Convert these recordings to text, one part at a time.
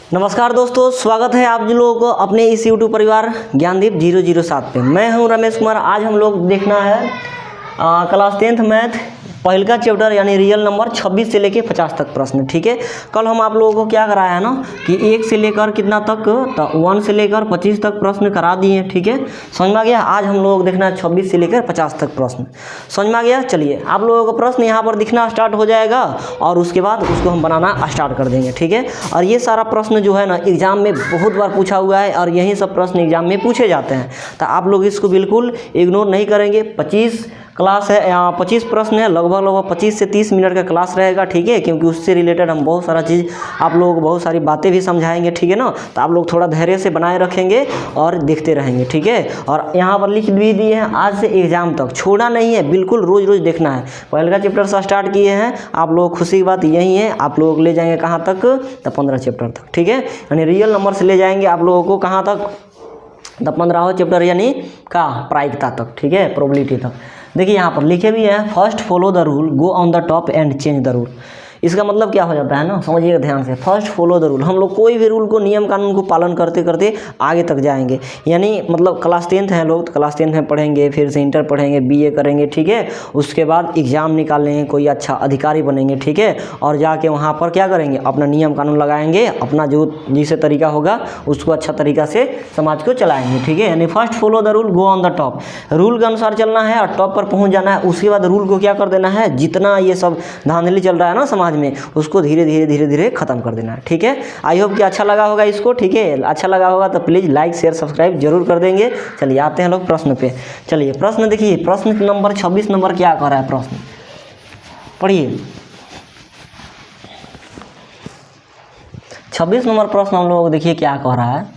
नमस्कार दोस्तों, स्वागत है आप लोगों को अपने इस यूट्यूब परिवार ज्ञानदीप 007 पे। मैं हूं रमेश कुमार। आज हम लोग देखना है क्लास 10th मैथ पहल का चैप्टर यानी रियल नंबर 26 से लेके 50 तक प्रश्न। ठीक है, कल हम आप लोगों को क्या कराया है ना कि 1 से लेकर कितना तक, तो 1 से लेकर 25 तक प्रश्न करा दिए। ठीक है, समझ में आ गया। आज हम लोग देखना है 26 से लेकर 50 तक प्रश्न। समझ में आ गया। चलिए, आप लोगों को प्रश्न यहाँ पर दिखना स्टार्ट हो जाएगा और उसके बाद उसको हम बनाना स्टार्ट कर देंगे। ठीक है, और ये सारा प्रश्न जो है ना एग्जाम में बहुत बार पूछा हुआ है और यही सब प्रश्न एग्जाम में पूछे जाते हैं, तो आप लोग इसको बिल्कुल इग्नोर नहीं करेंगे। 25 क्लास है, 25 प्रश्न है, लगभग 25 से 30 मिनट का क्लास रहेगा। ठीक है, क्योंकि उससे रिलेटेड हम बहुत सारा चीज़ आप लोगों को बहुत सारी बातें भी समझाएंगे। ठीक है ना, तो आप लोग थोड़ा धैर्य से बनाए रखेंगे और देखते रहेंगे। ठीक है, और यहाँ पर लिख भी दिए हैं आज से एग्जाम तक, छोड़ना नहीं है, बिल्कुल रोज़ रोज़ देखना है। पहले का चैप्टर से स्टार्ट किए हैं आप लोग, खुशी की बात यही है, आप लोग ले जाएंगे कहाँ तक, तो 15 चैप्टर तक। ठीक है, यानी रियल नंबर से ले जाएंगे आप लोगों को कहाँ तक, तो 15वां चैप्टर यानी का प्रायिकता तक। ठीक है, प्रोबेबिलिटी तक। देखिए यहाँ पर लिखे भी हैं, first follow the rule, go on the top and change the rule. इसका मतलब क्या हो जाता है ना, समझिएगा ध्यान से। फर्स्ट फॉलो द रूल, हम लोग कोई भी रूल को, नियम कानून को पालन करते करते आगे तक जाएंगे। यानी मतलब क्लास 10th हैं लोग, तो क्लास 10th में पढ़ेंगे, फिर से इंटर पढ़ेंगे, बीए करेंगे। ठीक है, उसके बाद एग्ज़ाम निकालेंगे, कोई अच्छा अधिकारी बनेंगे। ठीक है, और जाके वहाँ पर क्या करेंगे, अपना नियम कानून लगाएंगे, अपना जो जिसे तरीका होगा उसको अच्छा तरीका से समाज को चलाएंगे। ठीक है, यानी first follow the rule, go on the top, rule के अनुसार चलना है और टॉप पर पहुँच जाना है। उसके बाद रूल को क्या कर देना है, जितना ये सब धांधली चल रहा है ना समाज में, उसको धीरे धीरे खत्म कर देना है। ठीक है, आई होप कि अच्छा लगा होगा इसको। ठीक है, अच्छा लगा होगा तो प्लीज़ लाइक शेयर सब्सक्राइब जरूर कर देंगे। चलिए आते हैं लोग प्रश्न पे। चलिए प्रश्न देखिए, प्रश्न नंबर 26 नंबर क्या कह रहा है, प्रश्न पढ़िए। 26 नंबर प्रश्न हम लोग देखिए क्या कह रहा है।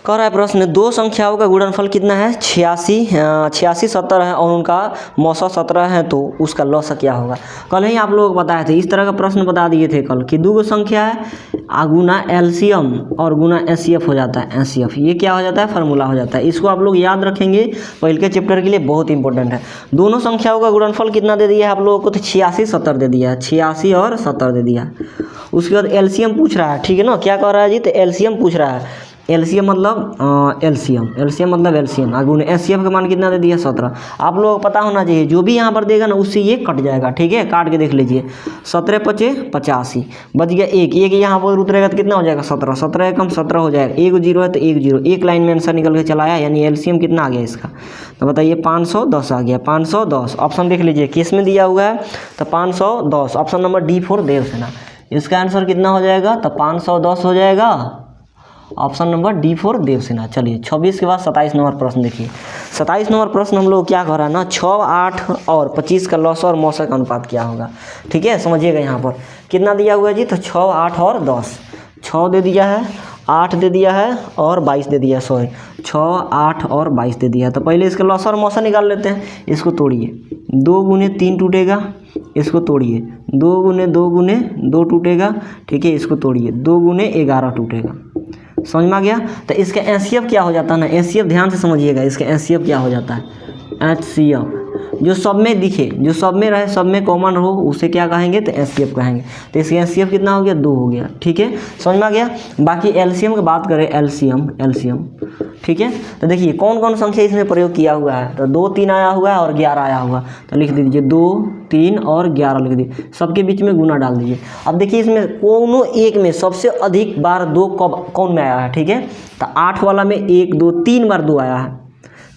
कह रहा है प्रश्न, दो संख्याओं का गुणनफल कितना है, 86 70 है और उनका मौसा 17 है, तो उसका लॉस क्या होगा। कल ही आप लोग बताए थे, इस तरह का प्रश्न बता दिए थे कल कि दो संख्या है गुना एलसीएम और गुना एचसीएफ हो जाता है। एचसीएफ ये क्या हो जाता है, फार्मूला हो जाता है। इसको आप लोग याद रखेंगे, पहले के चैप्टर के लिए बहुत इंपॉर्टेंट है। दोनों संख्याओं का गुणनफल कितना दे दिया है आप लोगों को, तो 86 70 दे दिया है, 86 और 70 दे दिया। उसके बाद एलसीएम पूछ रहा है। ठीक है ना, क्या कह रहा है जी, तो एलसीएम पूछ रहा है। एलसीएम मतलब एलसीएम मतलब एलसीएम, आगे एचसीएफ का मान कितना दे दिया, 17। आप लोगों को पता होना चाहिए, जो भी यहाँ पर देगा ना उससे ये कट जाएगा। ठीक है, काट के देख लीजिए, 17 पचे 85, बच गया एक यहाँ पर उतरेगा तो कितना हो जाएगा, 17 17 कम 17 हो जाएगा। एक जीरो है तो एक जीरो, एक लाइन में आंसर निकल के चला आया, यानी एलसीएम कितना आ गया इसका, तो बताइए 510 आ गया। 510 ऑप्शन देख लीजिए किस में दिया हुआ है, तो 510 option number D for Devasena. इसका आंसर कितना हो जाएगा, तो 510 हो जाएगा, option number D for Devasena. चलिए 26 के बाद 27 नंबर प्रश्न देखिए। 27 नंबर प्रश्न हम लोग क्या कह रहा है ना, 6 8 और 25 का लॉस और मौसा का अनुपात क्या होगा। ठीक है, समझिएगा यहाँ पर कितना दिया हुआ है जी, तो 6 8 और 10, 6 दे दिया है, 8 दे दिया है और 22 दे दिया है। सॉरी, 6 8 और 22 दे दिया है। तो पहले इसका लॉस और मौसा निकाल लेते हैं। इसको तोड़िए, 2 गुने 3 टूटेगा, इसको तोड़िए, 2 गुने 2 टूटेगा। ठीक है, इसको तोड़िए, 2 गुने 11 टूटेगा। समझ में आ गया। तो इसका एचसीएफ क्या हो जाता है ना, एचसीएफ ध्यान से समझिएगा, इसका एचसीएफ क्या हो जाता है, एचसीएफ जो सब में दिखे, जो सब में रहे, सब में कॉमन हो, उसे क्या कहेंगे, तो एचसीएफ कहेंगे। तो इसका एचसीएफ कितना हो गया, 2 हो गया। ठीक है, समझ में आ गया। बाकी एलसीएम की बात करें, एलसीएम ठीक है, तो देखिए कौन कौन संख्या इसमें प्रयोग किया हुआ है, तो 2 3 आया हुआ है और 11 आया हुआ, तो लिख दीजिए 2 3 और 11 लिख दीजिए, सबके बीच में गुना डाल दीजिए। अब देखिए इसमें कोनो एक में सबसे अधिक बार 2 कब कौन में आया है। ठीक है, तो 8 वाला में 1 2 3 बार 2 आया है।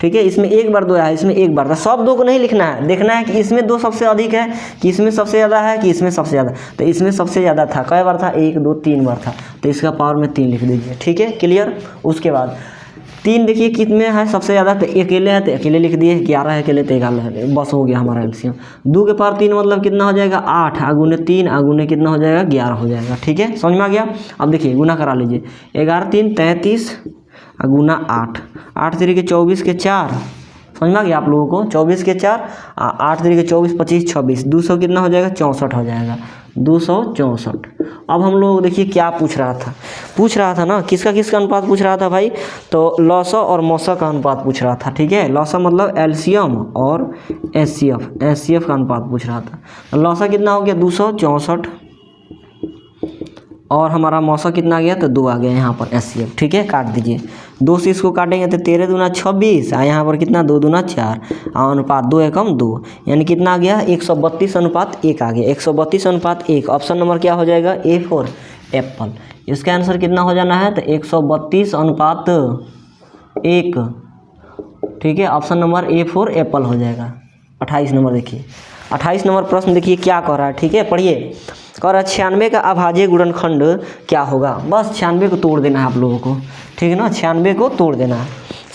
ठीक है, इसमें 1 बार 2 आया है, इसमें 1 बार था। सब 2 को नहीं लिखना है, देखना है कि इसमें 2 सबसे अधिक है, कि इसमें सबसे ज़्यादा है, कि इसमें सबसे ज़्यादा। तो इसमें सबसे ज़्यादा था, कई बार था, 1 2 3 बार था, तो इसका पावर में 3 लिख दीजिए। ठीक है, क्लियर। उसके बाद 3 देखिए कितने है सबसे ज़्यादा, तो अकेले है तो अकेले लिख दिए, 11 है अकेले तो 11 है, बस हो गया हमारा एलसीएम। 2 के पावर 3 मतलब कितना हो जाएगा, 8 गुने 3 गुने कितना हो जाएगा, 11 हो जाएगा। ठीक है, समझ में आ गया। अब देखिए गुना करा लीजिए, 11 3 33 गुना 8, 8 3 के 24 के 4, समझ में आ गया आप लोगों को, 24 के 4, 8 3 के 24 25 26, 200 कितना हो जाएगा, 64 हो जाएगा, 264। अब हम लोग देखिए क्या पूछ रहा था ना, किसका अनुपात पूछ रहा था भाई, तो लॉसा और मौसा का अनुपात पूछ रहा था। ठीक है, लॉसा मतलब एलसीएम और एचसीएफ का अनुपात पूछ रहा था। लॉसा कितना हो गया, 264 और हमारा मौसा कितना आ गया, तो 2 आ गया यहाँ पर HCF। ठीक है, काट दीजिए। 2 से इसको काटेंगे तो 13 दूना 26, और यहाँ पर कितना 2 दूना 4, और अनुपात 2 एकम 2, यानी कितना आ गया 132:1 आ गया। 132:1। ऑप्शन नंबर क्या हो जाएगा, A4 एप्पल। इसका आंसर कितना हो जाना है, तो 132:1। ठीक है, ऑप्शन नंबर A4 एप्पल हो जाएगा। 28 नंबर देखिए, 28 नंबर प्रश्न देखिए क्या कह रहा है। ठीक है, पढ़िए। कह रहा है 96 का अभाज्य गुणनखंड क्या होगा। बस 96 को तोड़ देना है आप लोगों को। ठीक है ना, 96 को तोड़ देना है,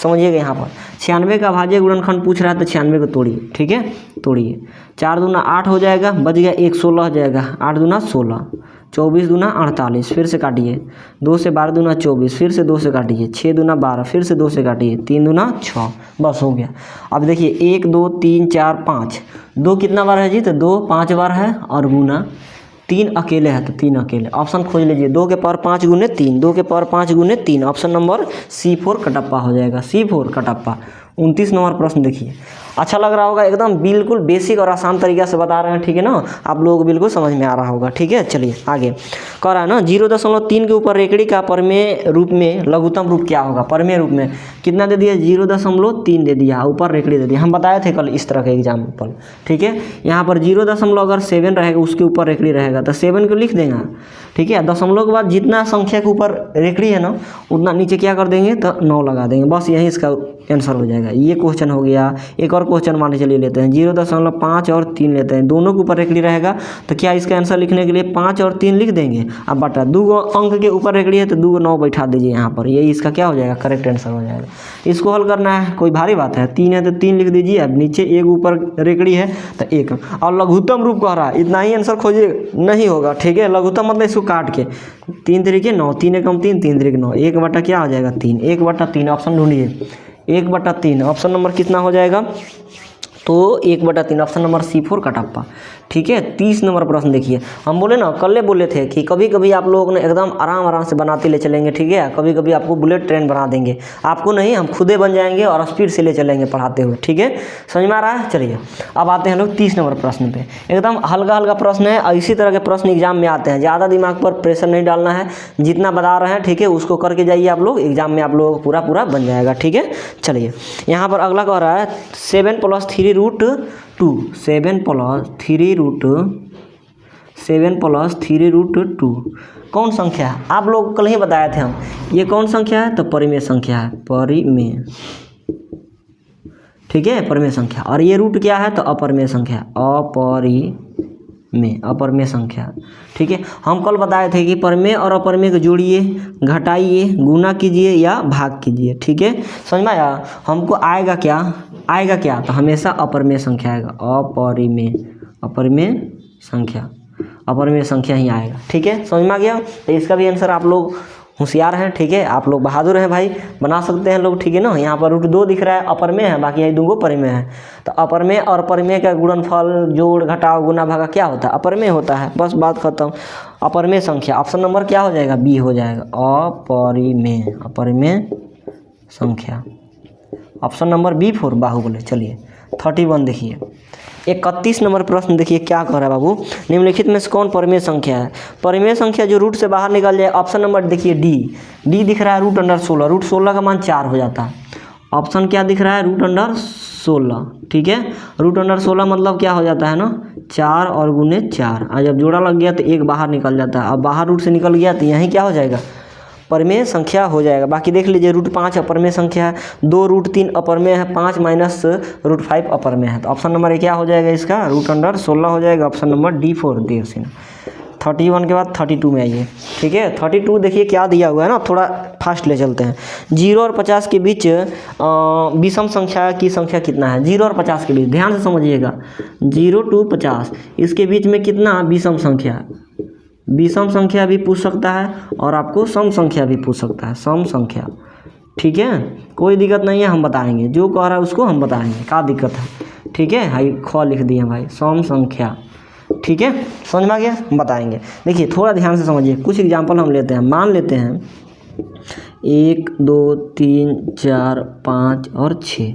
समझिएगा। यहाँ पर 96 का अभाज्य गुणनखंड पूछ रहा है, तो 96 को तोड़िए। ठीक है, तोड़िए। 4 दूना 8 हो जाएगा, बच गया 1 16 हो जाएगा। 8 दूना 16, 24 दूना 48, फिर से काटिए। 2 से 12 दूना 24, फिर से 2 से काटिए। 6 दूना 12, फिर से 2 से काटिए। 3 दूना 6, बस हो गया। अब देखिए 1 2 3 4 5, 2 कितना बार है जी, तो 2 5 बार है, और गुना 3 अकेले है, तो 3 अकेले। ऑप्शन खोज लीजिए, 2 के पावर 5 गुने 3, 2 के पावर 5 गुने 3। ऑप्शन नंबर C4 कटप्पा हो जाएगा, C4 कटप्पा। 29 नंबर प्रश्न देखिए। अच्छा लग रहा होगा, एकदम बिल्कुल बेसिक और आसान तरीके से बता रहे हैं। ठीक है ना, आप लोगों को बिल्कुल समझ में आ रहा होगा। ठीक है, चलिए आगे। कह रहा है ना 0.3 के ऊपर रेखड़ी का परमेय रूप में लघुत्तम रूप क्या होगा। परमेय रूप में कितना दे दिया, 0.3 दे दिया, ऊपर रेखड़ी दे दिया। हम बताए थे कल इस तरह के एग्जाम्पल। ठीक है, यहाँ पर 0.7 रहेगा, उसके ऊपर रेखड़ी रहेगा, तो 7 को लिख देंगे। ठीक है, दशमलव के बाद जितना संख्या के ऊपर रेखड़ी है ना, उतना नीचे क्या कर देंगे, तो 9 लगा देंगे। बस यही इसका आंसर हो जाएगा। ये क्वेश्चन हो गया। एक और क्वेश्चन मान के चलिए लेते हैं, 0.5 और 3 लेते हैं, दोनों के ऊपर रेखड़ी रहेगा, तो क्या इसका आंसर लिखने के लिए 5 और 3 लिख देंगे। अब बटा 2 अंक के ऊपर रेखड़ी है, तो 2 9 बैठा दीजिए यहाँ पर, यही इसका क्या हो जाएगा, करेक्ट आंसर हो जाएगा। इसको हल करना है, कोई भारी बात है। 3 है तो 3 लिख दीजिए। अब नीचे 1 ऊपर रेखड़ी है, तो 1, और लघुत्तम रूप कह रहा है, इतना ही आंसर खोजिए नहीं होगा। ठीक है, लघुत्तम मतलब इसको काट के 3 तरीके 9, 3 एकम 3, 3 तरीके 9, 1 बटा क्या हो जाएगा 3, 1/3। ऑप्शन ढूंढिए, 1/3। ऑप्शन नंबर कितना हो जाएगा, तो 1/3। Option number C4 Kattappa. ठीक है, 30 नंबर प्रश्न देखिए। हम बोले ना, कल बोले थे कि कभी कभी आप लोग ने एकदम आराम से बनाते ले चलेंगे। ठीक है, कभी कभी आपको बुलेट ट्रेन बना देंगे, आपको नहीं, हम खुदे बन जाएंगे और स्पीड से ले चलेंगे पढ़ाते हुए। ठीक है, समझ में आ रहा है। चलिए अब आते हैं लोग 30 नंबर प्रश्न पे। एकदम हल्का प्रश्न है, और इसी तरह के प्रश्न एग्जाम में आते हैं। ज़्यादा दिमाग पर प्रेशर नहीं डालना है, जितना बता रहे हैं ठीक है उसको करके जाइए आप लोग, एग्जाम में आप लोग पूरा बन जाएगा। ठीक है, चलिए यहाँ पर अगला कह रहा है 7 + 3√2, 7 + 3√2 कौन संख्या है। आप लोग कल ही बताए थे हम, ये कौन संख्या है, तो परिमेय संख्या है, परिमेय। ठीक है, परिमेय संख्या। और ये रूट क्या है, तो अपरिमेय संख्या, अपरिमेय संख्या। ठीक है, हम कल बताए थे कि परिमेय और अपरिमेय को जोड़िए, घटाइए, गुना कीजिए या भाग कीजिए। ठीक है, समझ में आया। हमको आएगा क्या, तो हमेशा अपरिमेय संख्या आएगा, अपरिमेय संख्या ही आएगा। ठीक है, समझ में आ गया। तो इसका भी आंसर आप लोग होशियार हैं। ठीक है, आप लोग बहादुर हैं भाई, बना सकते हैं लोग। ठीक है ना, यहाँ पर √2 दिख रहा है, अपरिमेय है, बाकी यही 2 परिमेय है। तो अपरिमेय और परिमेय का गुणनफल, जोड़ घटाव गुना भागा क्या होता है, अपरिमेय होता है। बस बात खत्म। अपरिमेय संख्या, ऑप्शन नंबर क्या हो जाएगा, B हो जाएगा, अपरिमेय संख्या। Option number B4 Baahubali. चलिए 31 देखिए। 31 नंबर प्रश्न देखिए क्या कह रहा है बाबू, निम्नलिखित में से कौन परिमेय संख्या है। परिमेय संख्या जो रूट से बाहर निकल जाए। ऑप्शन नंबर देखिए डी दिख रहा है, √16, √16 का मान 4 हो जाता है। ऑप्शन क्या दिख रहा है, √16। ठीक है, √16 मतलब क्या हो जाता है ना, 4 और गुने 4, और जब जोड़ा लग गया तो 1 बाहर निकल जाता है। अब बाहर रूट से निकल गया तो यहीं क्या हो जाएगा, परिमेय संख्या हो जाएगा। बाकी देख लीजिए, √5 अपरिमेय संख्या है, 2 √3 अपरिमेय है, 5 - √5 अपरिमेय है। तो ऑप्शन नंबर ये क्या हो जाएगा, इसका √16 हो जाएगा। Option number D4 Dev Singh. 31 के बाद 32 में आइए। ठीक है, 32 देखिए क्या दिया हुआ है ना, थोड़ा फास्ट ले चलते हैं। 0 और 50 के बीच विषम संख्या की संख्या कितना है। 0 और 50 के बीच, ध्यान से समझिएगा, 0 to 50 इसके बीच में कितना विषम संख्या है। विषम संख्या भी पूछ सकता है और आपको सम संख्या भी पूछ सकता है, सम संख्या। ठीक है, कोई दिक्कत नहीं है, हम बताएंगे, जो कह रहा है उसको हम बताएंगे, क्या दिक्कत है। ठीक है, हाई ख लिख दिए भाई, सम संख्या। ठीक है, समझ में आ गया, हम बताएंगे। देखिए थोड़ा ध्यान से समझिए, कुछ एग्जाम्पल हम लेते हैं। मान लेते हैं 1 2 3 4 5 और 6,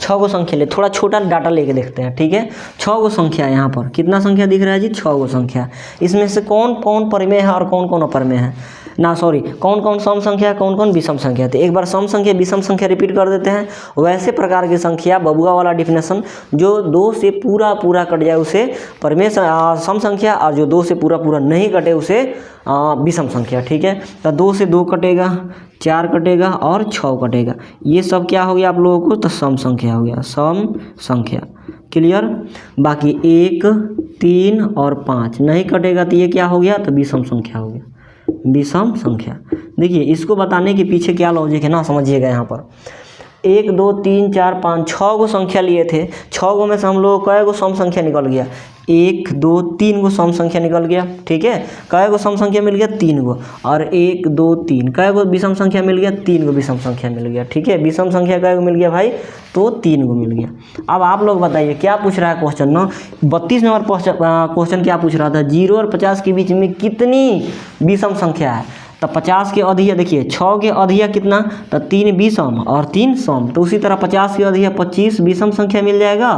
6 गो संख्या ले। थोड़ा छोटा डाटा लेके देखते हैं, ठीक है। 6 गो संख्या यहाँ पर कितना संख्या दिख रहा है जी? 6 गो संख्या। इसमें से कौन कौन परिमेय है और कौन कौन अपरिमेय है? ना सॉरी, कौन कौन सम संख्या है, कौन कौन विषम संख्या है? एक बार सम संख्या विषम संख्या रिपीट कर देते हैं। वैसे प्रकार की संख्या, बबुआ वाला डिफिनेशन, जो 2 से पूरा पूरा कट जाए उसे परिमेय सम संख्या, और जो 2 से पूरा पूरा नहीं कटे उसे विषम संख्या, ठीक है। तो 2 से 2 कटेगा, 4 कटेगा और 6 कटेगा। ये सब क्या हो गया आप लोगों को? तो सम संख्या हो गया, सम संख्या। क्लियर? बाकी 1 3 और 5 नहीं कटेगा तो ये क्या हो गया? तो विषम संख्या हो गया, विषम संख्या। देखिए इसको बताने के पीछे क्या लॉजिक है ना, समझिएगा। यहाँ पर 1 2 3 4 5 6 गो संख्या लिए थे। 6 गो में से हम लोग को कै गो सम संख्या निकल गया? 1 2 3 गो सम संख्या निकल गया, ठीक है। कै गो सम संख्या मिल गया? 3 गो। और 1 2 3 कै गो विषम संख्या मिल गया? 3 गो विषम संख्या मिल गया, ठीक है। विषम संख्या कै गो मिल गया भाई? तो 3 गो मिल गया। अब आप लोग बताइए क्या पूछ रहा है क्वेश्चन ना? 32 नंबर क्वेश्चन क्या पूछ रहा था? 0 और 50 के बीच में कितनी विषम संख्या है? तो 50 के अधिया, देखिए 6 के अधिया कितना? तो 3 विषम और 3 सम। तो उसी तरह 50 के अधिया 25 विषम संख्या मिल जाएगा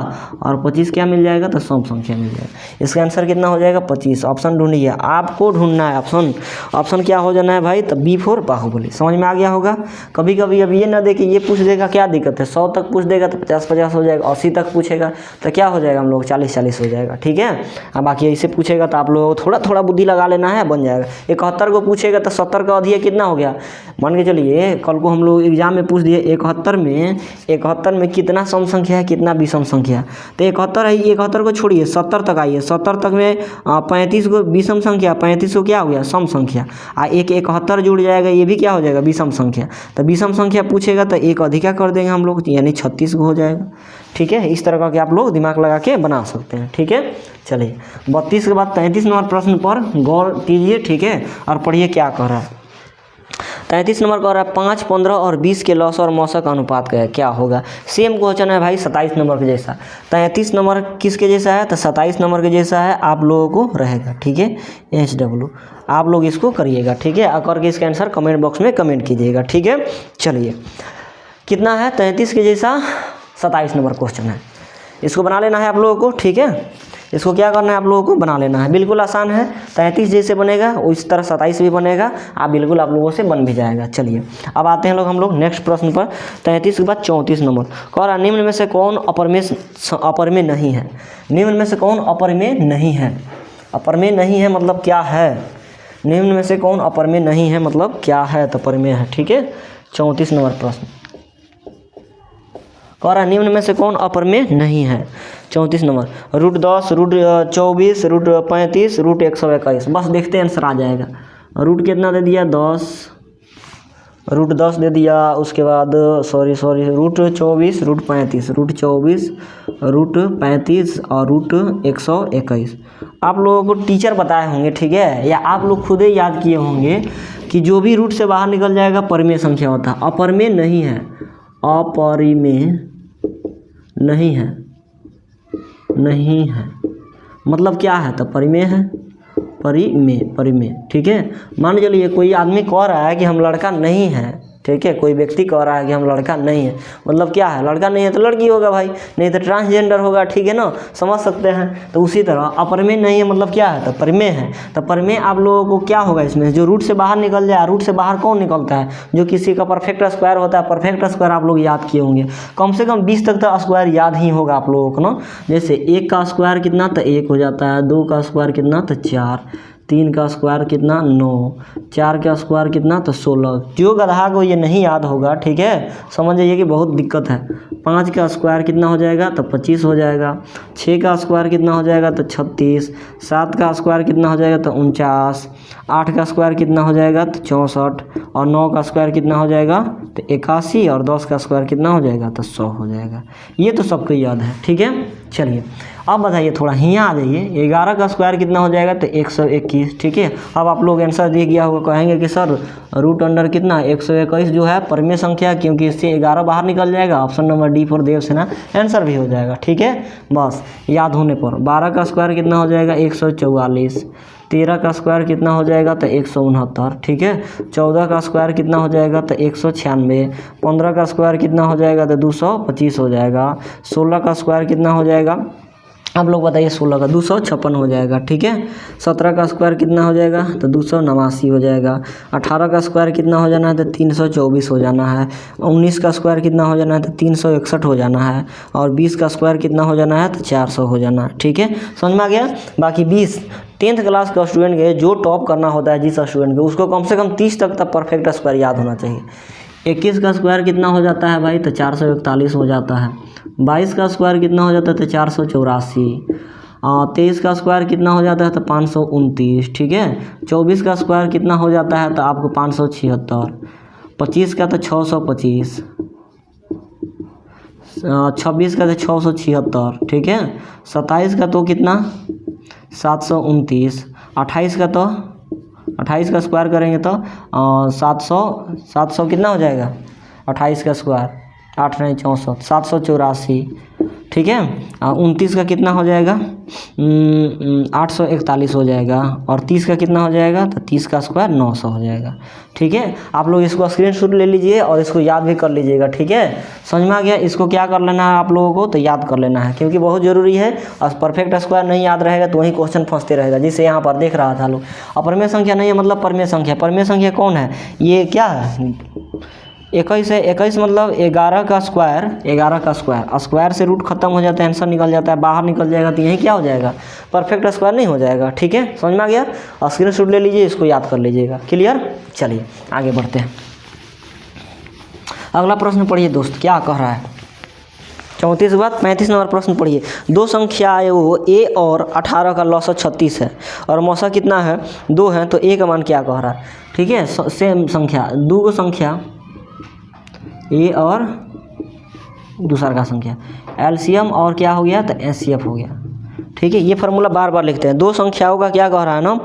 और 25 क्या मिल जाएगा? तो सम संख्या मिल जाएगा। इसका आंसर कितना हो जाएगा? 25। ऑप्शन ढूंढिए, आपको ढूंढना है ऑप्शन। ऑप्शन क्या हो जाना है भाई? तो बी फॉर बाहुबली। समझ में आ गया होगा? कभी कभी अब ये ना दे कि ये पूछ देगा, क्या दिक्कत है? 100 तक पूछ देगा तो 50-50 हो जाएगा। 80 तक पूछेगा तो क्या हो जाएगा हम लोग? 40-40 हो जाएगा, ठीक है। अब बाकी ऐसे पूछेगा तो आप लोगों को थोड़ा थोड़ा बुद्धि लगा लेना है, बन जाएगा। 71 को पूछेगा तो 70 का अधिया कितना हो गया? मान के चलिए कल को हम लोग एग्जाम में पूछ दिए 71 में कितना सम संख्या है, कितना विषम संख्या है? तो 71 है, 71 को छोड़िए 70 तक आइए। 70 तक में 35 को विषम संख्या, 35 को क्या हो गया? सम संख्या। 71 जुड़ जाएगा, ये भी क्या हो जाएगा? विषम संख्या। तो विषम संख्या पूछेगा तो एक अधिका कर देंगे हम लोग, यानी 36 को हो जाएगा, ठीक है। इस तरह का कि आप लोग दिमाग लगा के बना सकते हैं, ठीक है। चलिए 32 के बाद 33 नंबर प्रश्न पर गौर कीजिए, ठीक है, और पढ़िए क्या कह रहा है। 33 नंबर कह रहा है 5, 15 और 20 के लॉस और मौसा का अनुपात क्या होगा? सेम क्वेश्चन है भाई 27 नंबर के जैसा। 33 नंबर किसके जैसा है? तो 27 नंबर के जैसा है, आप लोगों को रहेगा, ठीक है। HW आप लोग इसको करिएगा, ठीक है। और करके इसका आंसर कमेंट बॉक्स में कमेंट कीजिएगा, ठीक है। चलिए कितना है? 33 के जैसा 27 नंबर क्वेश्चन है। इसको बना लेना है आप लोगों को, ठीक है। इसको क्या करना है? आप लोगों को बना लेना है, बिल्कुल आसान है। 33 जैसे बनेगा उस तरह 27 भी बनेगा, बिल्कुल आप लोगों से बन भी जाएगा। चलिए अब आते हैं हम लोग नेक्स्ट प्रश्न पर। 33 के बाद 34 नंबर कह रहा निम्न में से कौन अपरिमेय नहीं है? निम्न में से कौन अपरिमेय नहीं है? अपरिमेय नहीं है मतलब क्या है? निम्न में से कौन अपरिमेय नहीं है मतलब क्या है? तो परिमेय है, ठीक है। 34 नंबर प्रश्न कह रहा निम्न में से कौन अपरिमेय नहीं है? 34 नंबर √10, √24, √35, √121। बस देखते हैं आंसर आ जाएगा। रूट कितना दे दिया? 10, √10 दे दिया। उसके बाद √24, √35, √24, √35 और √121। आप लोगों को टीचर बताए होंगे, ठीक है, या आप लोग खुद ही याद किए होंगे कि जो भी रूट से बाहर निकल जाएगा परिमेय संख्या होता है। अपरिमेय नहीं है, अपरिमेय नहीं है मतलब क्या है? तो परिमेय है, परिमेय, ठीक है। मान चलिए कोई आदमी कह रहा है कि हम लड़का नहीं है, ठीक है। कोई व्यक्ति कह रहा है कि हम लड़का नहीं है, मतलब क्या है? लड़का नहीं है तो लड़की होगा भाई, नहीं तो ट्रांसजेंडर होगा, ठीक है ना, समझ सकते हैं। तो उसी तरह अपरिमेय नहीं है मतलब क्या है? तो परिमेय है। तो परिमेय आप लोगों को क्या होगा इसमें? जो रूट से बाहर निकल जाए। रूट से बाहर कौन निकलता है? जो किसी का परफेक्ट स्क्वायर होता है। परफेक्ट स्क्वायर आप लोग याद किए होंगे, कम से कम 20 तक तो स्क्वायर याद ही होगा आप लोगों को ना। जैसे 1 का स्क्वायर कितना? तो 1 हो जाता है। 2 का स्क्वायर कितना? तो 4। 3 का स्क्वायर कितना? 9। 4 का स्क्वायर कितना? तो 16। जो गधा को ये नहीं याद होगा, ठीक है, समझ जाइए कि बहुत दिक्कत है। 5 का स्क्वायर कितना हो जाएगा? तो 25 हो जाएगा। 6 का स्क्वायर कितना हो जाएगा? तो 36। 7 का स्क्वायर कितना हो जाएगा? तो 49। 8 का स्क्वायर कितना हो जाएगा? तो 64। और 9 का स्क्वायर कितना हो जाएगा? तो 81। और 10 का स्क्वायर कितना हो जाएगा? तो 100 हो जाएगा। ये तो सबको याद है, ठीक है। चलिए अब बताइए, थोड़ा यहाँ आ जाइए। 11 का स्क्वायर कितना हो जाएगा? तो 121, ठीक है। अब आप लोग आंसर दे दिया होगा, कहेंगे कि सर रूट अंडर कितना? 121 जो है परिमेय संख्या, क्योंकि इससे 11 बाहर निकल जाएगा। Option number D for Devasena answer भी हो जाएगा, ठीक है। बस याद होने पर 12 का स्क्वायर कितना हो जाएगा? 144। 13 का स्क्वायर कितना हो जाएगा तो 169, ठीक है। 14 का स्क्वायर कितना हो जाएगा तो 196। 15 का स्क्वायर कितना हो जाएगा तो 225 हो जाएगा। 16 का स्क्वायर कितना हो जाएगा आप लोग बताइए, 16 का 256 हो जाएगा, ठीक है। 17 का स्क्वायर कितना हो जाएगा तो 289 हो जाएगा। 18 का स्क्वायर कितना हो जाना है तो 324 हो जाना है। 19 का स्क्वायर कितना हो जाना है तो 361 हो जाना है। और 20 का स्क्वायर कितना हो जाना है तो 400 हो जाना है, ठीक है। समझ में आ गया। बाकी 20 10th क्लास का स्टूडेंट के जो टॉप करना होता है जिस स्टूडेंट के, उसको कम से कम 30 तक परफेक्ट स्क्वायर याद होना चाहिए। 21 का स्क्वायर कितना हो जाता है भाई तो 441 हो जाता है। 22 का स्क्वायर कितना हो जाता है तो 484। 23 का स्क्वायर कितना हो जाता है तो 529, ठीक है। 24 का स्क्वायर कितना हो जाता है तो आपको 576। 25 का तो 625। 26 का तो 676, ठीक है। 27 का तो कितना 729। 28 का तो 28 का स्क्वायर करेंगे तो 700 कितना हो जाएगा 28 का स्क्वायर 8 नहीं 64 784, ठीक है। 29 का कितना हो जाएगा 841 हो जाएगा। और 30 का कितना हो जाएगा तो 30 का स्क्वायर 900 हो जाएगा, ठीक है। आप लोग इसको स्क्रीनशॉट ले लीजिए और इसको याद भी कर लीजिएगा, ठीक है। समझ में आ गया। इसको क्या कर लेना है आप लोगों को तो याद कर लेना है, क्योंकि बहुत ज़रूरी है। और परफेक्ट स्क्वायर नहीं याद रहेगा तो वही क्वेश्चन फंसते रहेगा, जिसे यहाँ पर देख रहा था लोग। अपरमेय संख्या नहीं है मतलब परमेय संख्या। परमेय संख्या कौन है, ये क्या है 21 है। 21 मतलब 11 का स्क्वायर। 11 का स्क्वायर, स्क्वायर से रूट खत्म हो जाता है, आंसर निकल जाता है, बाहर निकल जाएगा तो यही क्या हो जाएगा परफेक्ट स्क्वायर नहीं हो जाएगा, ठीक है। समझ में आ गया। स्क्रीनशॉट ले लीजिए, इसको याद कर लीजिएगा। क्लियर। चलिए आगे बढ़ते हैं। अगला प्रश्न पढ़िए दोस्त, क्या कह रहा है 34 के बाद 35 नंबर प्रश्न पढ़िए। दो संख्याओं a और 18 का लॉस 36 है और मौसा कितना है 2 है, तो a का मान क्या कह रहा है, ठीक है। सेम संख्या, दो को संख्या a और दूसरा का संख्या एलसीएम और क्या हो गया तो एचसीएफ हो गया, ठीक है। ये फार्मूला बार बार लिखते हैं। दो संख्याओं का क्या कह रहा है ना,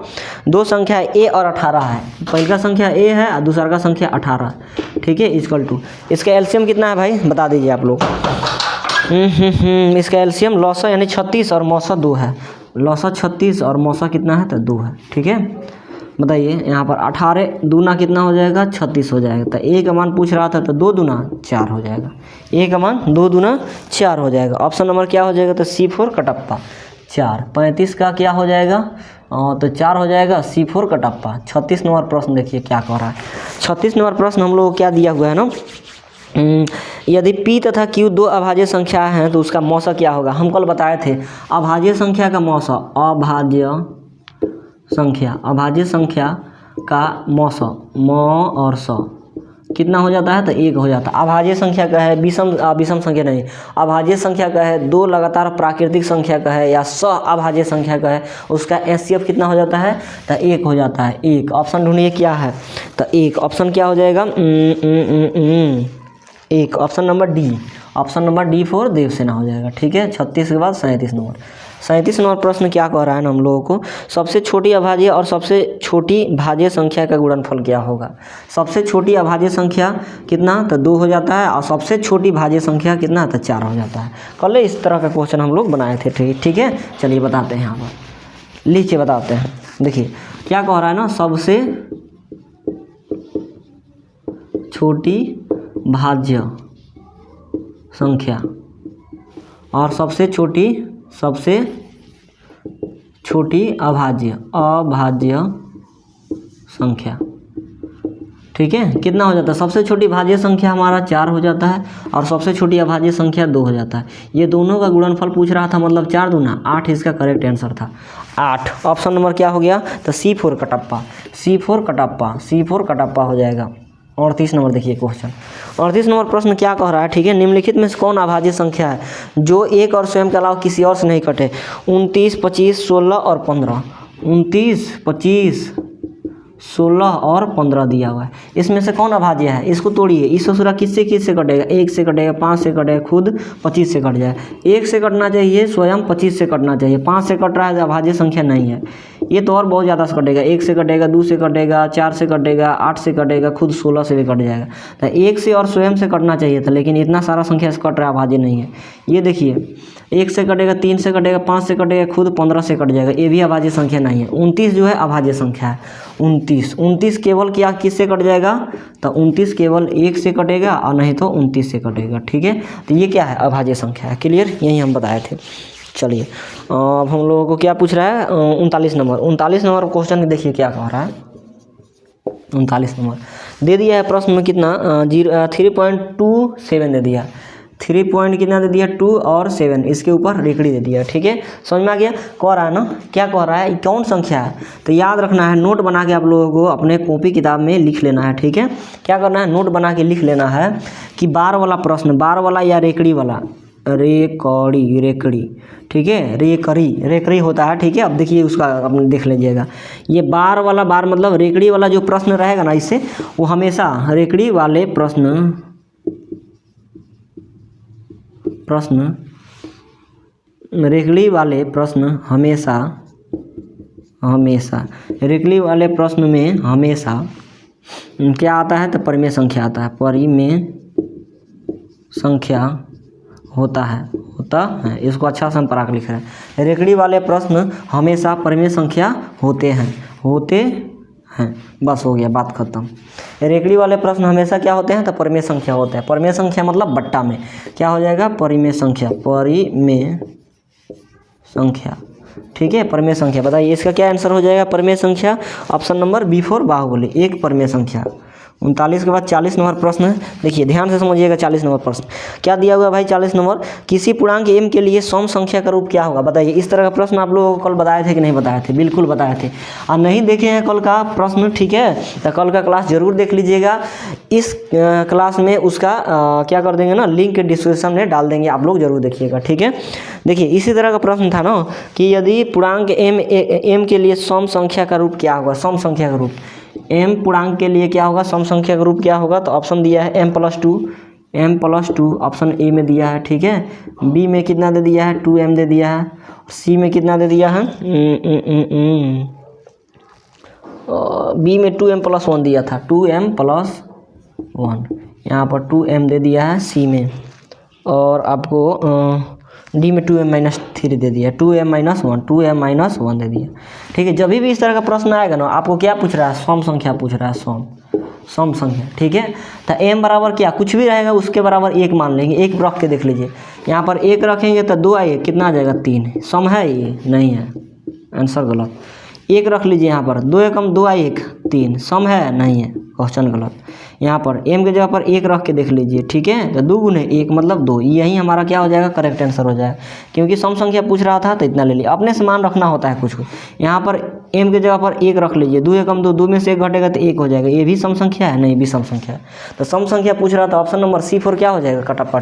दो संख्या a और 18 है। पहले का संख्या a है और दूसरा का संख्या 18, ठीक है। इक्वल टू इसका एलसीएम कितना है भाई बता दीजिए आप लोग। इसका एलसीएम लॉसा यानी 36 और मौसा 2 है। लॉसा 36 और मौसा कितना है तो 2 है, ठीक है। बताइए यहाँ पर 18 दूना कितना हो जाएगा 36 हो जाएगा। तो a का मान पूछ रहा था तो 2 दूना 4 हो जाएगा। a का मान 2 दूना 4 हो जाएगा। ऑप्शन नंबर क्या हो जाएगा तो C4 कटप्पा 4। 35 का क्या हो जाएगा तो 4 हो जाएगा C4 कटप्पा। 36 नंबर प्रश्न देखिए क्या कह रहा है। 36 नंबर प्रश्न हम लोग को क्या दिया हुआ है ना, यदि P तथा Q दो अभाज्य संख्या हैं तो उसका मौसा क्या होगा। हम कल बताए थे अभाज्य संख्या का मौसा, अभाज्य संख्या का मौसा म और स कितना हो जाता है तो 1 हो जाता है। अभाज्य संख्या का है विषम संख्या नहीं, अभाज्य संख्या का है दो लगातार प्राकृतिक संख्या का है या स अभाज्य संख्या का है, उसका एचसीएफ कितना हो जाता है तो 1 हो जाता है। 1 ऑप्शन ढूंढिए क्या है तो 1 ऑप्शन क्या हो जाएगा 1 option number D. Option number D for Devasena हो जाएगा, ठीक है। 36 के बाद 37 नंबर। 37 नंबर प्रश्न क्या कह रहा है ना हम लोगों को, सबसे छोटी अभाज्य और सबसे छोटी भाज्य संख्या का गुणनफल क्या होगा। सबसे छोटी अभाज्य संख्या कितना तो 2 हो जाता है और सबसे छोटी भाज्य संख्या कितना तो 4 हो जाता है। कल इस तरह का क्वेश्चन हम लोग बनाए थे, ठीक है। चलिए बताते हैं यहाँ पर, लीजिए बताते हैं। देखिए क्या कह रहा है ना, सबसे छोटी भाज्य संख्या और सबसे छोटी अभाज्य संख्या, ठीक है। कितना हो जाता है, सबसे छोटी भाज्य संख्या हमारा 4 हो जाता है और सबसे छोटी अभाज्य संख्या 2 हो जाता है। ये दोनों का गुणनफल पूछ रहा था, मतलब 4 दूना 8 इसका करेक्ट आंसर था 8। ऑप्शन नंबर क्या हो गया तो C4 कटप्पा हो जाएगा। 38 नंबर देखिए क्वेश्चन। 38 नंबर प्रश्न क्या कह रहा है, ठीक है। निम्नलिखित में से कौन अभाज्य संख्या है जो एक और स्वयं के अलावा किसी और से नहीं कटे। 29, 25, 16 और 15। 29, 25, 16 और 15 दिया हुआ है। इसमें से कौन अभाज्य है, इसको तोड़िए। इस ससुरा किससे कटेगा, 1 से कटेगा, 5 से कटेगा, खुद 25 से कट जाए। 1 से कटना चाहिए, स्वयं 25 से कटना चाहिए। 5 से कट रहा है तो अभाज्य संख्या नहीं है। ये तो और बहुत ज़्यादा से कटेगा, 1 से कटेगा, 2 से कटेगा, 4 से कटेगा, 8 से कटेगा, खुद 16 से भी कट जाएगा। तो 1 से और स्वयं से कटना चाहिए था, लेकिन इतना सारा संख्या से कट रहा है, अभाज्य नहीं है। ये देखिए 1 से कटेगा, 3 से कटेगा, 5 से कटेगा, खुद 15 से कट जाएगा, ये भी अभाज्य संख्या नहीं है। 29 जो है अभाज्य संख्या है। 29 केवल क्या किससे कट जाएगा, तो 29 केवल 1 से कटेगा और नहीं तो 29 से कटेगा। ठीक है, तो ये क्या है, अभाज्य संख्या है। क्लियर, यही हम बताए थे। चलिए अब हम लोगों को क्या पूछ रहा है, 39 नंबर क्वेश्चन देखिए क्या कह रहा है। 39 नंबर दे दिया है प्रश्न में कितना, 3.27 दे दिया, 3 पॉइंट कितना दे दिया, 2 और 7, इसके ऊपर रेकड़ी दे दिया। ठीक है, समझ में आ गया। कह रहा है ना, क्या कह रहा है, कौन संख्या है, तो याद रखना है, नोट बना के आप लोगों को अपने कॉपी किताब में लिख लेना है। ठीक है, क्या करना है, नोट बना के लिख लेना है कि बार वाला प्रश्न, बार वाला या रेकड़ी वाला, रेकड़ी, ठीक है, रेकड़ी होता है। ठीक है, अब देखिए उसका अपने देख लीजिएगा, ये बार वाला, बार मतलब रेकड़ी वाला जो प्रश्न रहेगा ना, इससे वो हमेशा रेकड़ी वाले प्रश्न रेकड़ी वाले प्रश्न हमेशा रेकड़ी वाले प्रश्न में हमेशा क्या आता है, तो परिमेय संख्या आता है, परिमेय संख्या होता है। इसको अच्छा से हम पढ़ा के लिख रहे हैं, रेकड़ी वाले प्रश्न हमेशा परिमेय संख्या होते हैं। बस हो गया, बात खत्म। रेकड़ी वाले प्रश्न हमेशा क्या होते हैं, तो परिमेय संख्या होते हैं। परिमेय संख्या मतलब बट्टा में क्या हो जाएगा, परिमेय संख्या। ठीक है, परिमेय संख्या। बताइए इसका क्या आंसर हो जाएगा, परिमेय संख्या। ऑप्शन नंबर B4 बाहुबली, एक परिमेय संख्या। 39 के बाद 40 नंबर प्रश्न है, देखिए ध्यान से समझिएगा। 40 नंबर प्रश्न क्या दिया हुआ है भाई, 40 नंबर, किसी पूर्णांक m के लिए सम संख्या का रूप क्या होगा। बताइए, इस तरह का प्रश्न आप लोगों को कल बताए थे कि नहीं बताए थे, बिल्कुल बताए थे। और नहीं देखे हैं कल का प्रश्न, ठीक है, तो कल का क्लास जरूर देख लीजिएगा। इस क्लास में उसका क्या कर देंगे ना, लिंक डिस्क्रिप्शन में डाल देंगे, आप लोग जरूर देखिएगा। ठीक है, देखिए इसी तरह का प्रश्न था ना कि यदि पूर्णांक m के लिए सम संख्या का रूप क्या होगा। सम संख्या का रूप m पूर्णांक के लिए क्या होगा, सम संख्या का रूप क्या होगा, तो ऑप्शन दिया है m+2 ऑप्शन ए में दिया है। ठीक है, बी में कितना दे दिया है, 2m दे दिया है, सी में कितना दे दिया है, बी में 2m+1 दिया था, 2m+1, यहाँ पर 2m दे दिया है सी में, और आपको डी में 2m-3 दे दिया, 2m-1 दे दिया। ठीक है, जब भी इस तरह का प्रश्न आएगा ना, आपको क्या पूछ रहा है, सम संख्या पूछ रहा है, सम संख्या। ठीक है, तो m बराबर क्या, कुछ भी रहेगा उसके बराबर 1 मान लेंगे। 1 रख के देख लीजिए, यहाँ पर 1 रखेंगे तो 2 आएगा, कितना आ जाएगा, 3। सम है ये नहीं है, आंसर गलत। 1 रख लीजिए, यहाँ पर 2 एकम 2 1 3, सम है नहीं है, क्वेश्चन गलत। यहाँ पर m के जगह पर 1 रख के देख लीजिए। ठीक है, तो 2 गुने 1 मतलब 2, यही हमारा क्या हो जाएगा, करेक्ट आंसर हो जाएगा, क्योंकि सम संख्या पूछ रहा था तो इतना ले लिया। अपने से मान रखना होता है कुछ। यहाँ पर m के जगह पर 1 रख लीजिए, 2 एकम 2, 2 में से 1 घटेगा तो 1 हो जाएगा, ये भी सम संख्या है, नहीं भी सम संख्या है। तो सम संख्या पूछ रहा था, ऑप्शन नंबर C4 क्या हो जाएगा, कटप्पा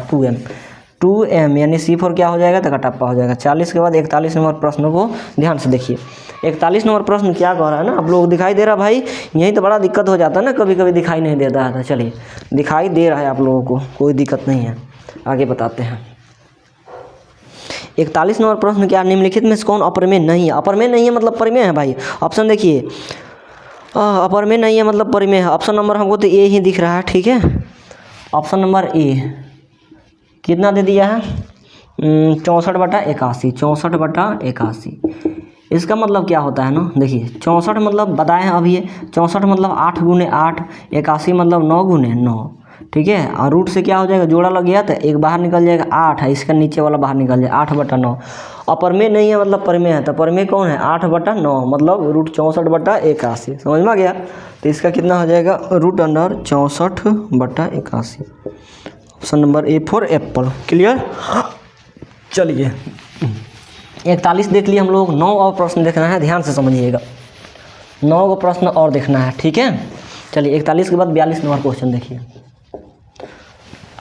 2m, यानी C4 क्या हो जाएगा, तो कटप्पा हो जाएगा। 40 के बाद 41 नंबर प्रश्न को ध्यान से देखिए। 41 नंबर प्रश्न क्या कह रहा है ना, आप लोग दिखाई दे रहा भाई, यही तो बड़ा दिक्कत हो जाता है ना, कभी कभी दिखाई नहीं देता है। तो चलिए, दिखाई दे रहा है आप लोगों को, कोई दिक्कत नहीं है, आगे बताते हैं। 41 नंबर प्रश्न क्या, निम्नलिखित में से कौन अपरिमेय नहीं है। अपरिमेय नहीं है मतलब परिमेय है भाई। ऑप्शन देखिए, अपरिमेय नहीं है मतलब परिमेय है। ऑप्शन नंबर हमको तो ए ही दिख रहा है। ठीक है, ऑप्शन नंबर ए कितना दे दिया है, 64/81, 64/81। इसका मतलब क्या होता है ना, देखिए 64 मतलब बताए हैं अभी, 64 मतलब 8 गुने 8, 81 मतलब 9 गुने 9। ठीक है, और रूट से क्या हो जाएगा, जोड़ा लग गया तो एक बाहर निकल जाएगा, 8 है, इसका नीचे वाला बाहर निकल जाएगा, 8/9। अपरिमेय नहीं है मतलब परिमेय है, तो परिमेय कौन है, 8/9 मतलब रूट 64/81। समझ में आ गया, तो इसका कितना हो जाएगा, √64/81। Option number A for Apple. Clear, चलिए 41 देख लिए हम लोग, 9 और प्रश्न देखना है, ध्यान से समझिएगा, 9 को प्रश्न और देखना है। ठीक है, चलिए 41 के बाद 42 नंबर क्वेश्चन देखिए,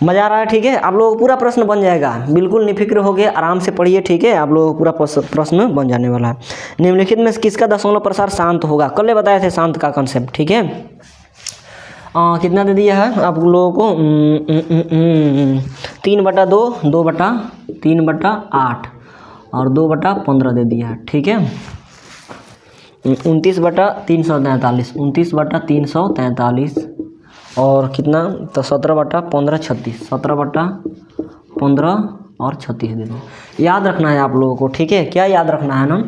मज़ा आ रहा है। ठीक है, आप लोगों को पूरा प्रश्न बन जाएगा, बिल्कुल निफिक्र हो गए, आराम से पढ़िए। ठीक है, आप लोगों को पूरा प्रश्न बन जाने वाला है। निम्नलिखित में किसका दशमलव प्रसार शांत होगा, कल बताए थे शांत का कंसेप्ट। ठीक है, कितना दे दिया है आप लोगों को, 3/2, 2/3/8 और 2/15 दे दिया है। ठीक है, 29/343, 29/343 और कितना, तो 17/15 36, 17/15 और 36 दे दूँगा। याद रखना है आप लोगों को, ठीक है। क्या याद रखना है ना,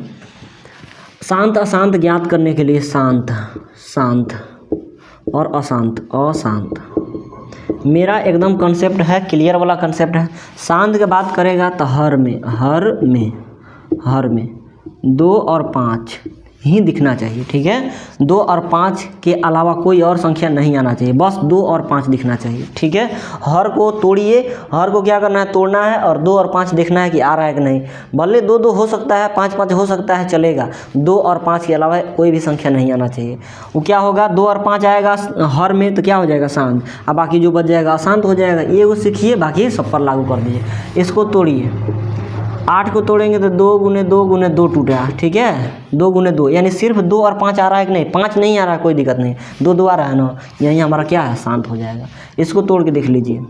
शांत अशांत ज्ञात करने के लिए शांत शांत और अशांत अशांत। मेरा एकदम कंसेप्ट है, क्लियर वाला कंसेप्ट है। शांत की बात करेगा तो हर में 2 और 5 ही दिखना चाहिए, ठीक है। 2 और 5 के अलावा कोई और संख्या नहीं आना चाहिए, बस 2 और 5 दिखना चाहिए, ठीक है। हर को तोड़िए, हर को क्या करना है, तोड़ना है, और 2 और 5 देखना है कि आ रहा है कि नहीं। भले 2-2 हो सकता है, 5-5 हो सकता है, चलेगा। 2 और 5 के अलावा कोई भी संख्या नहीं आना चाहिए। वो क्या होगा, 2 और 5 आएगा हर में तो क्या हो जाएगा, शांत। अब बाकी जो बच जाएगा अशांत हो जाएगा। ये वो सीखिए, बाकी सब पर लागू कर दीजिए। इसको तोड़िए, 8 को तोड़ेंगे तो 2 गुने 2 गुने 2 टूटा, ठीक है। 2 गुने 2 यानी सिर्फ 2 और 5 आ रहा है कि नहीं, 5 नहीं आ रहा है, कोई दिक्कत नहीं, 2 आ रहा है ना, यही हमारा क्या है, शांत हो जाएगा। इसको तोड़ के देख लीजिए,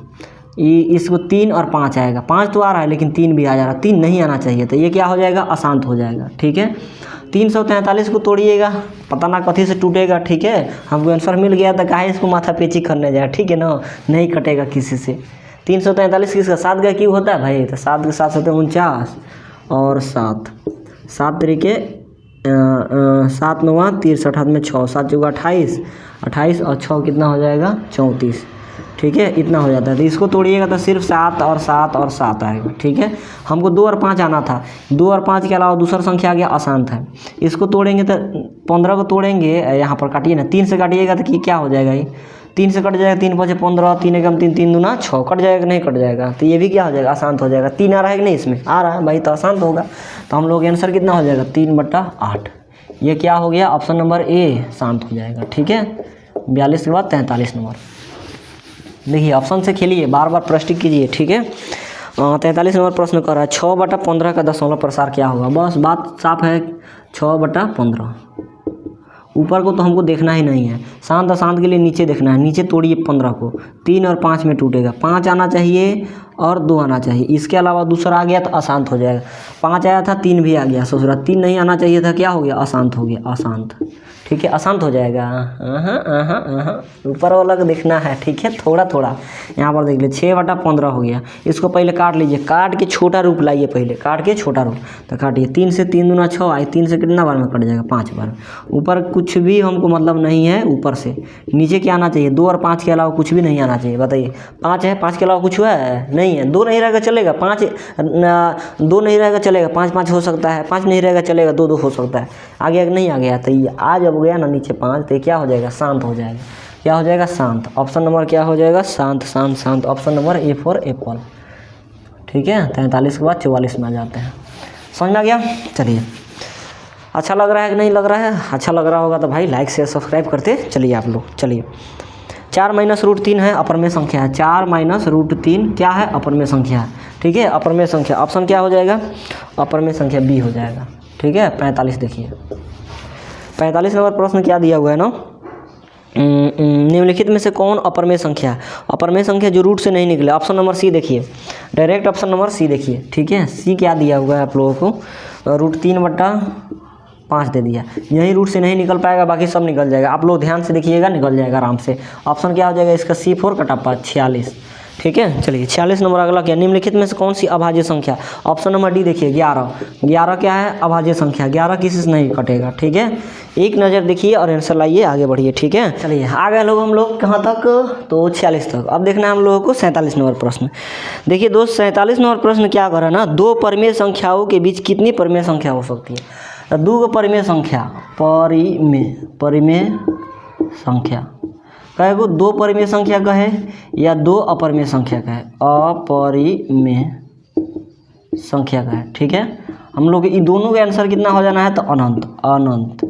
इसको 3 और 5 आएगा। 5 तो आ रहा है लेकिन 3 भी आ जा रहा है, 3 नहीं आना चाहिए, तो ये क्या हो जाएगा, अशांत हो जाएगा, ठीक है। 343 को तोड़िएगा, पता ना कथी से टूटेगा, ठीक है। हमको आंसर मिल गया तो काहे इसको माथा पेची करने जाए, ठीक है ना, नहीं कटेगा किसी से। 343 किसका, 7 का क्यों होता है भाई, तो 7 के 7 होते हैं 49 और 7 तरीके 7 9 63 हाथ में 6, 7 चौका 28 और 6 कितना हो जाएगा, 34, ठीक है। इतना हो जाता है। तो इसको तोड़िएगा तो सिर्फ 7 और 7 और 7 आएगा, ठीक है। हमको 2 और 5 आना था, 2 और 5 के अलावा दूसरा संख्या आ गया अशांत है। इसको तोड़ेंगे तो 15 को तोड़ेंगे, यहाँ पर काटिए ना, 3 से काटिएगा तो क्या हो जाएगा, ये 3 से कट जाएगा, 3 5 15, 3 एकम 3, 3 दूना 6, कट जाएगा नहीं, कट जाएगा, तो ये भी क्या हो जाएगा, अशांत हो जाएगा। 3 आ रहा है कि नहीं, इसमें आ रहा है भाई, तो अशांत होगा। तो हम लोग आंसर कितना हो जाएगा, 3/8। ये क्या हो गया, ऑप्शन नंबर ए शांत हो जाएगा, ठीक है। 42 के बाद 43 नंबर। देखिए ऑप्शन से खेलिए, बार बार प्रश्न कीजिए, ठीक है। 43 नंबर प्रश्न कर रहा है 6/15 का दशमलव प्रसार क्या होगा। बस बात साफ है, 6/15। ऊपर को तो हमको देखना ही नहीं है, शांत अशांत के लिए नीचे देखना है। नीचे तोड़िए 15 को, 3 और 5 में टूटेगा, 5 आना चाहिए और 2 आना चाहिए। इसके अलावा दूसरा आ गया तो अशांत हो जाएगा। 5 आया था, 3 भी आ गया, ससुरा 3 नहीं आना चाहिए था, क्या हो गया, अशांत हो गया, अशांत, ठीक है, अशांत हो जाएगा। ऊपर वाला को देखना है, ठीक है, थोड़ा थोड़ा। यहाँ पर देख लीजिए 6/15 हो गया। इसको पहले काट लीजिए, काट के छोटा रूप लाइए, पहले काट के छोटा रूप, तो काटिए। 3 से 3 दूना 6 आए, 3 से कितना बार में कट जाएगा, 5 बार। ऊपर कुछ भी हमको मतलब नहीं है, ऊपर से नीचे क्या आना चाहिए, 2 और 5 के अलावा कुछ भी नहीं आना चाहिए। बताइए 5 है, 5 के अलावा कुछ हुआ है, नहीं है। 2 नहीं रहेगा चलेगा, 2 नहीं रहेगा चलेगा, 5 हो सकता है, 5 नहीं रहेगा चलेगा, 2 हो सकता है। आ गया कि नहीं आ गया, तो ये आ जब गया ना नीचे 5, तो क्या हो जाएगा, शांत हो जाएगा। क्या हो जाएगा, शांत। ऑप्शन नंबर क्या हो जाएगा, शांत शांत शांत। Option number A for Apple, ठीक है। 43 के बाद 44 में आ जाते हैं। समझ में आ गया। चलिए, अच्छा लग रहा है कि नहीं लग रहा है, अच्छा लग रहा होगा तो भाई लाइक शेयर सब्सक्राइब करते चलिए आप लोग। चलिए 4 - √3 है, अपर में संख्या है। 4 - √3 क्या है, अपर में संख्या है, ठीक है। अपर में संख्या, ऑप्शन क्या हो जाएगा, अपर में संख्या बी हो जाएगा, ठीक है। 45 देखिए, 45 नंबर प्रश्न क्या दिया हुआ है ना, निम्नलिखित में से कौन अपर में संख्या है। अपर में संख्या जो रूट से नहीं निकले, ऑप्शन नंबर सी देखिए, डायरेक्ट ऑप्शन नंबर सी देखिए, ठीक है। सी क्या दिया हुआ है आप लोगों को, √3/5 दे दिया। यही रूट से नहीं निकल पाएगा, बाकी सब निकल जाएगा। आप लोग ध्यान से देखिएगा, निकल जाएगा आराम से। ऑप्शन क्या हो जाएगा इसका, C4 का टप्पा 46, ठीक है। चलिए 46 नंबर अगला क्या, निम्नलिखित में से कौन सी अभाज्य संख्या। ऑप्शन नंबर डी देखिए 11 क्या है, अभाज्य संख्या। 11 किसी से नहीं कटेगा, ठीक है। एक नज़र देखिए और आंसर लाइए, आगे बढ़िए, ठीक है। चलिए आ गए लोग हम लोग कहाँ तक, तो 46 तक। अब देखना है हम लोगों को 47 नंबर प्रश्न। देखिए दोस्त 47 नंबर प्रश्न क्या कर रहा है ना, 2 परिमेय संख्याओं के बीच कितनी परिमेय संख्या हो सकती है। 2 परिमेय संख्या, परिमेय संख्या कहे को, 2 परिमेय संख्या कहे या 2 अपरिमेय संख्या कहे, अपरिमेय संख्या कहे, ठीक है। हम लोग ये दोनों का आंसर कितना हो जाना है, तो अनंत,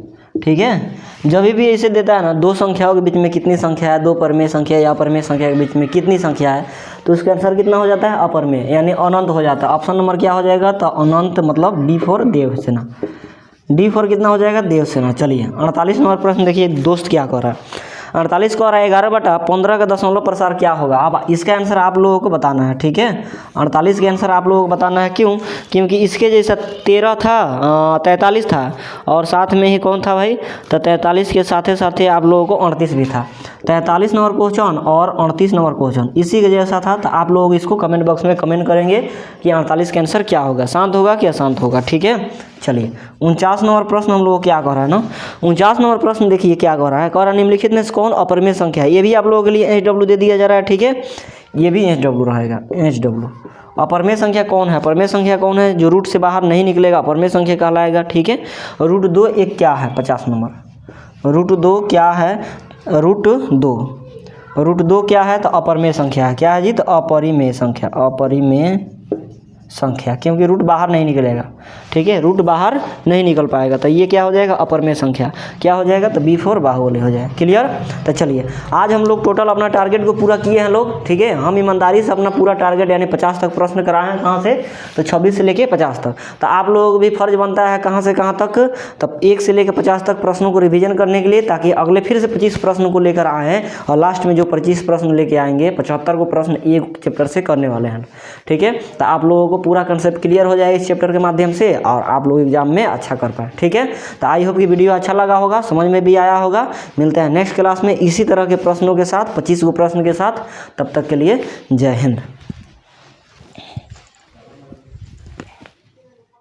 ठीक है। जब भी ऐसे देता है ना, 2 संख्याओं के बीच में कितनी संख्या है, 2 परिमेय संख्या या अपरिमेय संख्या के बीच में कितनी संख्या है, तो उसका आंसर कितना हो जाता है, अपरिमेय, यानी अनंत हो जाता है। ऑप्शन नंबर क्या हो जाएगा, तो अनंत मतलब D for Devasena. D for कितना हो जाएगा, देवसेना। चलिए 48 नंबर प्रश्न देखिए दोस्त क्या कर रहा है। 48 को आ रहा है 11/15 का दशमलव प्रसार क्या होगा। अब इसका आंसर आप लोगों को बताना है, ठीक है। 48 का आंसर आप लोगों को बताना है, क्यों, क्योंकि इसके जैसा 13 था, 43 था और साथ में ही कौन था भाई, तो 43 के साथ आप लोगों को 38 भी था। 43 नंबर क्वेश्चन और 38 नंबर क्वेश्चन इसी के जैसा था। तो आप लोग इसको कमेंट बॉक्स में कमेंट करेंगे कि 48 का आंसर क्या होगा, शांत होगा कि अशांत होगा, ठीक है। चलिए 49 नंबर प्रश्न हम लोग क्या कह रहा है ना, 49 नंबर प्रश्न देखिए क्या कह रहा है। कह रहा है निम्नलिखित में से कौन अपरिमेय संख्या है। ये भी आप लोगों के लिए HW दे दिया जा रहा है, ठीक है, ये भी HW रहेगा, HW। अपरिमेय संख्या कौन है, अपरिमेय संख्या कौन है, जो रूट से बाहर नहीं निकलेगा अपरिमेय संख्या कहलाएगा, ठीक है। रूट 2 एक क्या है, 50 नंबर। रूट 2 क्या है, रूट 2 क्या है, तो अपरिमेय संख्या है। क्या है जी, तो अपरिमेय संख्या, अपरिमेय संख्या, क्योंकि रूट बाहर नहीं निकलेगा, ठीक है, रूट बाहर नहीं निकल पाएगा, तो ये क्या हो जाएगा, अपरिमेय संख्या। क्या हो जाएगा, तो B4 बाहुबली हो जाएगा। क्लियर। तो चलिए आज हम लोग टोटल अपना टारगेट को पूरा किए हैं लोग, ठीक है। हम ईमानदारी से अपना पूरा टारगेट यानी 50 तक प्रश्न कराए हैं। कहाँ से, तो 26 से लेके 50 तक। तो आप लोगों को भी फर्ज बनता है कहाँ से कहाँ तक, तब 1 से लेकर 50 तक प्रश्नों को रिवीजन करने के लिए, ताकि अगले फिर से 25 प्रश्न को लेकर आएँ और लास्ट में जो 25 प्रश्न लेके आएंगे 75 को प्रश्न एक चैप्टर से करने वाले हैं, ठीक है। तो आप लोगों को पूरा कंसेप्ट क्लियर हो जाए इस चैप्टर के माध्यम से और आप लोग एग्जाम में अच्छा कर पाए, ठीक है। तो आई होप कि वीडियो अच्छा लगा होगा, समझ में भी आया होगा। मिलते हैं नेक्स्ट क्लास में इसी तरह के प्रश्नों के साथ, 25 गो प्रश्न के साथ। तब तक के लिए जय हिंद।